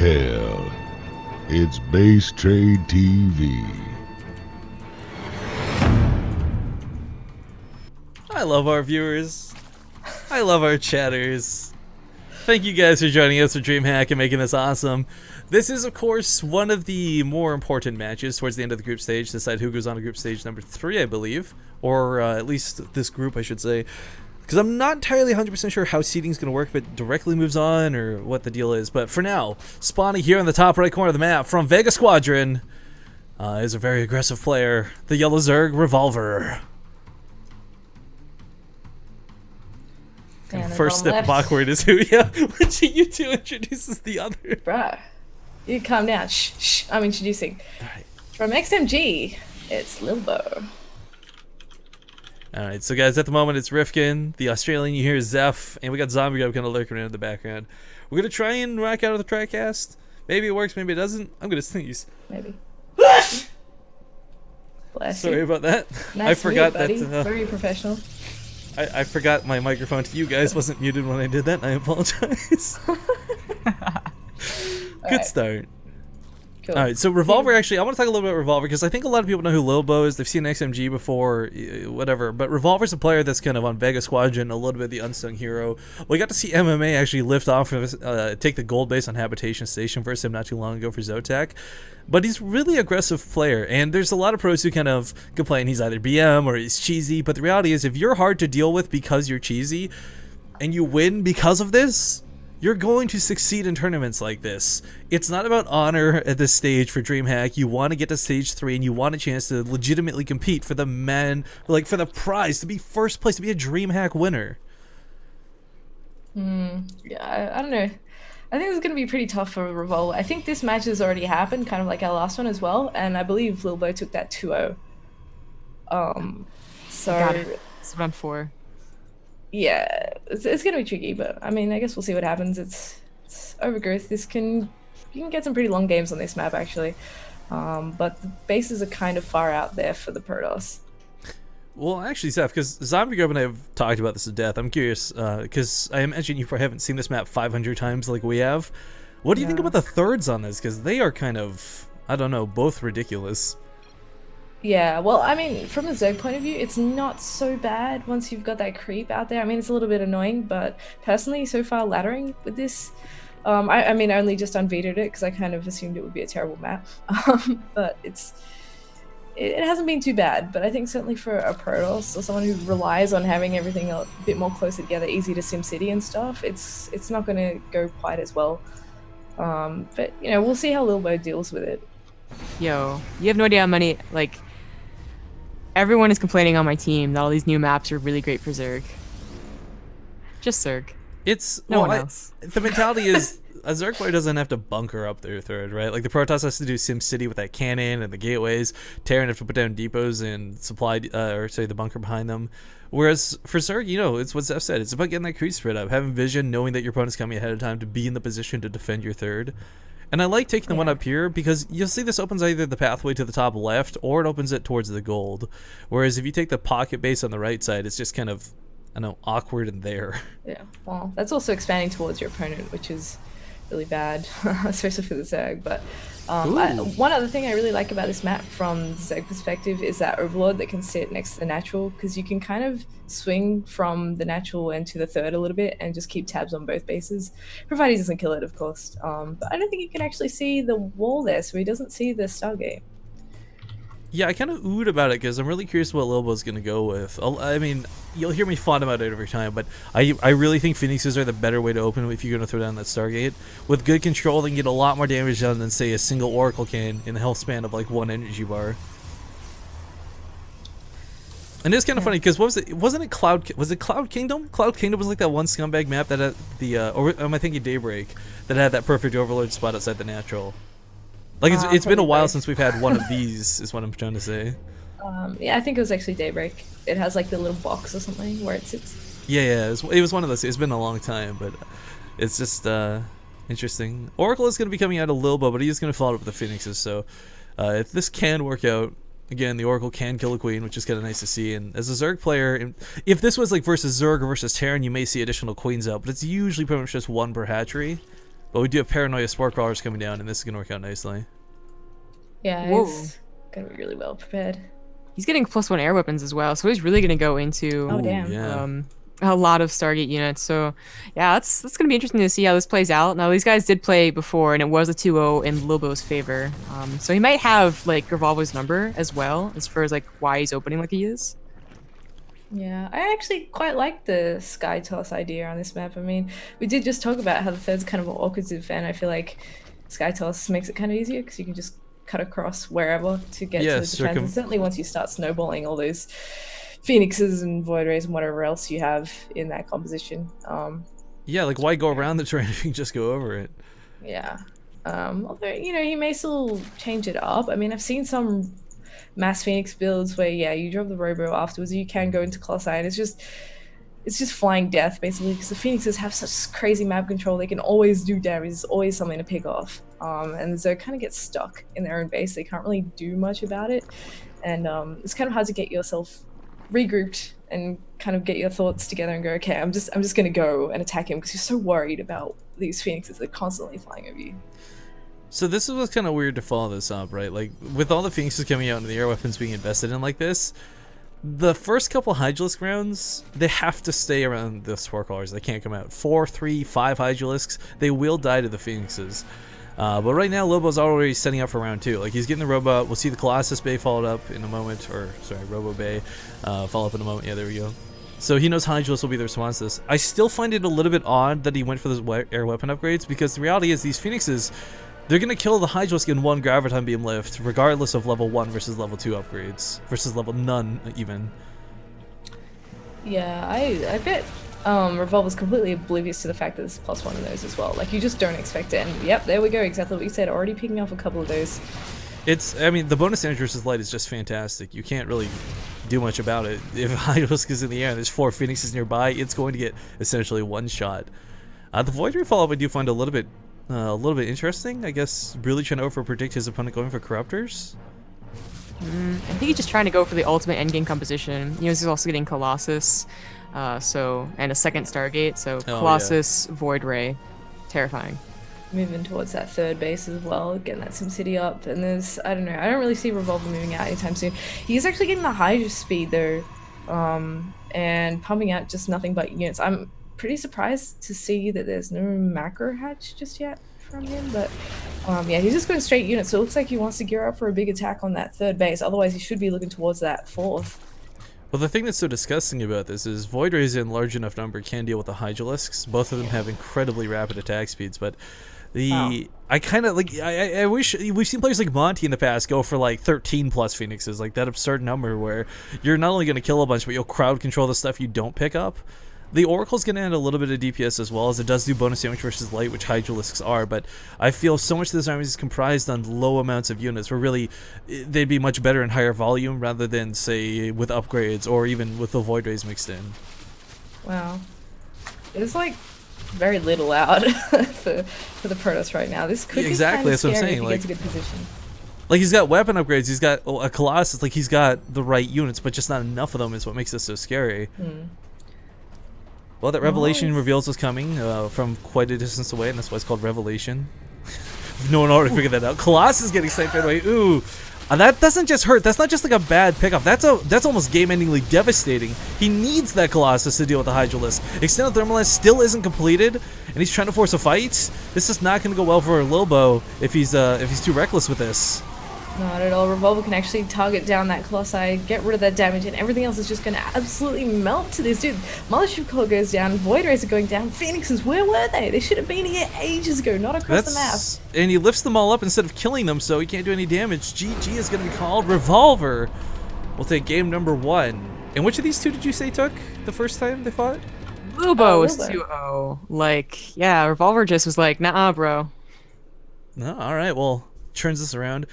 hell. It's Base Trade TV. I love our viewers. I love our chatters. Thank you guys for joining us for DreamHack and making this awesome. This is, of course, one of the more important matches towards the end of the group stage to decide who goes on to group stage number 3, I believe. Or at least this group, I should say. Because I'm not entirely 100% sure how seeding is going to work, if it directly moves on or what the deal is. But for now, spawning here in the top right corner of the map from Vega Squadron is a very aggressive player, the Yellow Zerg Revolver. And first step backward is who, yeah, which you two introduces the other. Bruh, you calm down. Shh, I'm introducing. Alright. From XMG, it's Lilbow. Alright, so guys, at the moment it's Rifkin, the Australian you hear is Zeph, and we got Zombie Guy kind of lurking around in the background. We're going to try and rock out of the TriCast. Maybe it works, maybe it doesn't. I'm going to sneeze. Maybe. Bless Sorry you. about that. Nice I forgot mute, buddy. that. Very professional. I forgot my microphone to you guys wasn't muted when I did that, and I apologize. Good start. Cool. Alright, so Revolver, actually, I want to talk a little bit about Revolver, because I think a lot of people know who Lilbow is. They've seen XMG before, whatever. But Revolver's a player that's kind of on Vega Squadron, a little bit the unsung hero. We got to see MMA actually lift off, take the gold base on Habitation Station versus him not too long ago for Zotac. But he's a really aggressive player, and there's a lot of pros who kind of complain he's either BM or he's cheesy. But the reality is, if you're hard to deal with because you're cheesy, and you win because of this, you're going to succeed in tournaments like this. It's not about honor at this stage for DreamHack. You want to get to stage 3 and you want a chance to legitimately compete for the for the prize, to be first place, to be a DreamHack winner. Yeah, I don't know. I think it's going to be pretty tough for Revolver. I think this match has already happened, kind of like our last one as well, and I believe Lilbow took that 2-0. So Got it. It's round 4. yeah, it's going to be tricky, but I mean, I guess we'll see what happens. It's overgrowth. You can get some pretty long games on this map, actually. But the bases are kind of far out there for the Protoss. Well, actually, Zeph, because Zombie Grub and I have talked about this to death. I'm curious, because I imagine you probably haven't seen this map 500 times like we have. What do you think about the thirds on this? Because they are kind of, I don't know, both ridiculous. Yeah, well, I mean, from a Zerg point of view, it's not so bad once you've got that creep out there. I mean, it's a little bit annoying, but personally, so far, laddering with this, I mean, I only just unvetoed it because I kind of assumed it would be a terrible map. But it hasn't been too bad. But I think certainly for a Protoss or someone who relies on having everything a bit more closer together, easy to SimCity and stuff, it's not going to go quite as well. But, you know, we'll see how Lilbow deals with it. Yo, you have no idea how many, like, everyone is complaining on my team that all these new maps are really great for Zerg. Just Zerg. It's No one else. The mentality is a Zerg player doesn't have to bunker up their third, right? Like the Protoss has to do SimCity with that cannon and the gateways. Terran have to put down depots and supply, the bunker behind them. Whereas for Zerg, you know, it's what Zeph said. It's about getting that creep spread up, having vision, knowing that your opponent's coming ahead of time to be in the position to defend your third. And I like taking the one up here because you'll see this opens either the pathway to the top left or it opens it towards the gold. Whereas if you take the pocket base on the right side, it's just kind of, I don't know, awkward in there. Yeah, well, that's also expanding towards your opponent, which is really bad, especially for the Zerg. But one other thing I really like about this map from the Zerg perspective is that Overlord that can sit next to the natural, because you can kind of swing from the natural and to the third a little bit and just keep tabs on both bases, provided he doesn't kill it, of course. But I don't think you can actually see the wall there, so he doesn't see the Stargate. Yeah, I kind of oohed about it because I'm really curious what Lilbow's going to go with. I mean, you'll hear me fawn about it every time, but I really think Phoenixes are the better way to open if you're going to throw down that Stargate. With good control, they can get a lot more damage done than, say, a single Oracle can in the health span of, like, one energy bar. And it's kind of funny because what was it? Wasn't it Cloud? Was it Cloud Kingdom? Cloud Kingdom was like that one scumbag map that had the, or am I thinking Daybreak, that had that perfect Overlord spot outside the natural. Like it's been a while since we've had one of these, is what I'm trying to say. Yeah, I think it was actually Daybreak. It has like the little box or something where it sits. Yeah, it was one of those. It's been a long time, but it's just interesting. Oracle is going to be coming out of Lilbow, but he is going to follow it up with the Phoenixes. So if this can work out, again, the Oracle can kill a queen, which is kind of nice to see. And as a Zerg player, if this was like versus Zerg or versus Terran, you may see additional queens out, but it's usually pretty much just one per hatchery. But we do have Paranoia Sport Crawlers coming down, and this is going to work out nicely. Yeah, Whoa. it's gonna be really well prepared. He's getting +1 air weapons as well, so he's really gonna go into Oh damn. Yeah. a lot of Stargate units. So yeah, that's gonna be interesting to see how this plays out. Now these guys did play before, and it was a 2-0 in Lilbow's favor. So he might have like Revolver's number as well, as far as like why he's opening like he is. Yeah, I actually quite like the sky toss idea on this map. I mean, we did just talk about how the third's kind of an awkward to defend. I feel like sky toss makes it kind of easier because you can just cut across wherever to get to the defense. And certainly once you start snowballing all those Phoenixes and Void Rays and whatever else you have in that composition. Yeah, like why go around the terrain if you can just go over it? Yeah. Although, you know, you may still change it up. I mean, I've seen some mass Phoenix builds where, yeah, you drop the Robo afterwards, you can go into Colossi, and it's just flying death, basically, because the Phoenixes have such crazy map control. They can always do damage. There's always something to pick off. And so kind of get stuck in their own base. They can't really do much about it. And it's kind of hard to get yourself regrouped and kind of get your thoughts together and go, okay, I'm just going to go and attack him because you're so worried about these Phoenixes that are constantly flying over you. So this is what's kind of weird to follow this up, right? Like, with all the Phoenixes coming out and the air weapons being invested in like this, the first couple Hydralisk rounds, they have to stay around the Spore Crawlers. They can't come out. 4, 3, 5 Hydralisks, they will die to the Phoenixes. But right now, Lilbow's already setting up for round 2. Like, he's getting the Robot. We'll see the Colossus Bay followed up in a moment. Or, sorry, Robo Bay follow up in a moment. Yeah, there we go. So he knows Hydralisk will be the response to this. I still find it a little bit odd that he went for those air weapon upgrades, because the reality is these Phoenixes, they're going to kill the Hydralisk in one Graviton Beam lift, regardless of level 1 versus level 2 upgrades. Versus level none, even. Yeah, I bet Revolver's completely oblivious to the fact that there's +1 in those as well. Like, you just don't expect it. And yep, there we go, exactly what you said. Already picking off a couple of those. I mean, the bonus damage versus light is just fantastic. You can't really do much about it. If Hydralisk is in the air and there's 4 Phoenixes nearby, it's going to get essentially one shot. The Void Ray follow-up I do find a little bit interesting. I guess really trying to over-predict his opponent going for Corruptors. I think he's just trying to go for the ultimate endgame composition. You know, he's also getting Colossus, and a second Stargate. So Colossus, yeah. Void Ray, terrifying. Moving towards that third base as well, getting that SimCity up. And there's, I don't know, I don't really see Revolver moving out anytime soon. He's actually getting the Hydra speed though, and pumping out just nothing but units. I'm pretty surprised to see that there's no macro hatch just yet from him, but yeah, he's just going straight units, so it looks like he wants to gear up for a big attack on that third base. Otherwise he should be looking towards that fourth. Well, the thing that's so disgusting about this is Void Rays in large enough number can deal with the Hydralisks. Both of them have incredibly rapid attack speeds, but I kind of like, I wish we've seen players like Monty in the past go for like 13 plus Phoenixes, like that absurd number where you're not only going to kill a bunch, but you'll crowd control the stuff you don't pick up. The Oracle's going to add a little bit of DPS as well, as it does do bonus damage versus light, which Hydralisks are, but I feel so much of this army is comprised on low amounts of units, where really they'd be much better in higher volume rather than, say, with upgrades or even with the Void Rays mixed in. Wow. There's like very little out for the Protoss right now. This could be exactly, that's what I'm saying. If he gets a good position. Like, he's got weapon upgrades, he's got a Colossus, like he's got the right units, but just not enough of them is what makes this so scary. Well, that Revelation reveals was coming from quite a distance away, and that's why it's called Revelation. No one already figured that out. Colossus getting sniped right away. Ooh, that doesn't just hurt. That's not just like a bad pickup. That's almost game-endingly devastating. He needs that Colossus to deal with the Hydralisk. Extended Thermal Lance still isn't completed, and he's trying to force a fight. This is not going to go well for Lilbow if he's too reckless with this. Not at all. Revolver can actually target down that Colossi, get rid of that damage, and everything else is just going to absolutely melt to this dude. Mothership Core goes down, Void Rays are going down, Phoenixes, where were they? They should have been here ages ago, not across the map. And he lifts them all up instead of killing them, so he can't do any damage. GG is going to be called. Revolver will take game number 1. And which of these two did you say took the first time they fought? Lilbow was 2-0. Like, yeah, Revolver just was like, nah, bro. No, alright, well, turns this around.